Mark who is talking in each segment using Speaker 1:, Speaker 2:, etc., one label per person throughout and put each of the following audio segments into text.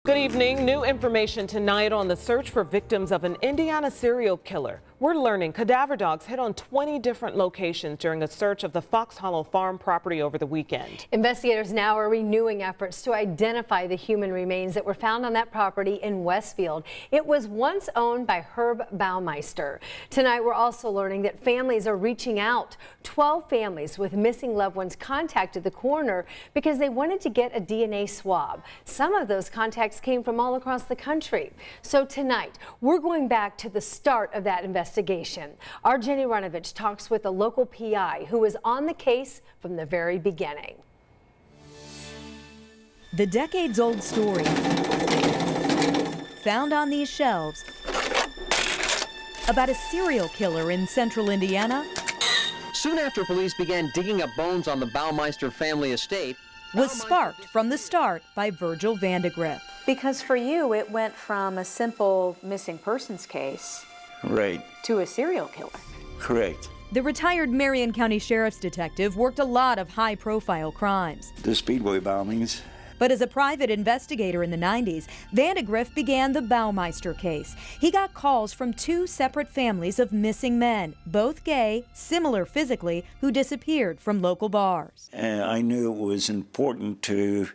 Speaker 1: Good evening. New information tonight on the search for victims of an Indiana serial killer. We're learning cadaver dogs hit on 20 different locations during a search of the Fox Hollow Farm property over the weekend.
Speaker 2: Investigators now are renewing efforts to identify the human remains that were found on that property in Westfield. It was once owned by Herb Baumeister. Tonight, we're also learning that families are reaching out. 12 families with missing loved ones contacted the coroner because they wanted to get a DNA swab. Some of those contacts came from all across the country. So tonight, we're going back to the start of that investigation. Our Jenny Runovich talks with a local PI who was on the case from the very beginning.
Speaker 3: The decades-old story found on these shelves about a serial killer in central Indiana
Speaker 4: Soon after police began digging up bones on the Baumeister family estate,
Speaker 3: was sparked from the start by Virgil Vandegrift.
Speaker 5: Because for you, it went from a simple missing persons case
Speaker 6: Right.
Speaker 5: to a serial killer.
Speaker 6: Correct.
Speaker 3: The retired Marion County Sheriff's detective worked a lot of high-profile crimes.
Speaker 6: The Speedway bombings.
Speaker 3: But as a private investigator in the 90s, Vandegrift began the Baumeister case. He got calls from two separate families of missing men, both gay, similar physically, who disappeared from local bars.
Speaker 6: I knew it was important to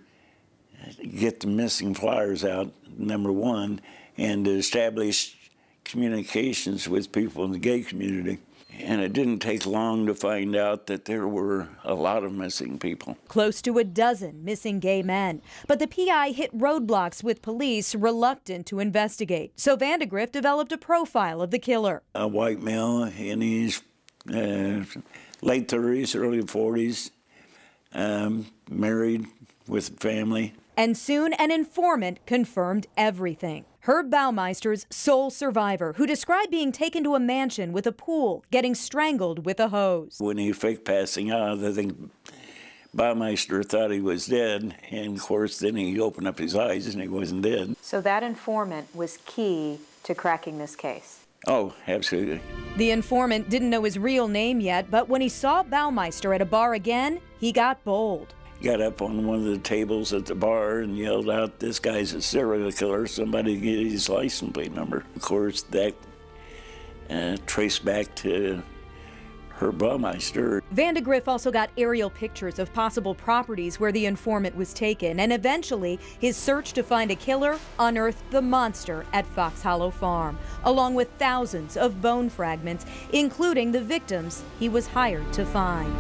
Speaker 6: get the missing flyers out, number one, and to establish communications with people in the gay community. And it didn't take long to find out that there were a lot of missing people.
Speaker 3: Close to a dozen missing gay men. But the PI hit roadblocks with police reluctant to investigate. So Vandegrift developed a profile of the killer.
Speaker 6: A white male in his late 30s, early 40s, married with family.
Speaker 3: And soon an informant confirmed everything. Herb Baumeister's sole survivor, who described being taken to a mansion with a pool, getting strangled with a hose.
Speaker 6: When he faked passing out, I think Baumeister thought he was dead, and of course then he opened up his eyes and he wasn't dead.
Speaker 5: So that informant was key to cracking this case.
Speaker 6: Oh, absolutely.
Speaker 3: The informant didn't know his real name yet, but when he saw Baumeister at a bar again, he got bold.
Speaker 6: Got up on one of the tables at the bar and yelled out, "This guy's a serial killer, somebody get his license plate number." Of course, that traced back to Herb Baumeister.
Speaker 3: Vandegrift also got aerial pictures of possible properties where the informant was taken, and eventually his search to find a killer unearthed the monster at Fox Hollow Farm, along with thousands of bone fragments, including the victims he was hired to find.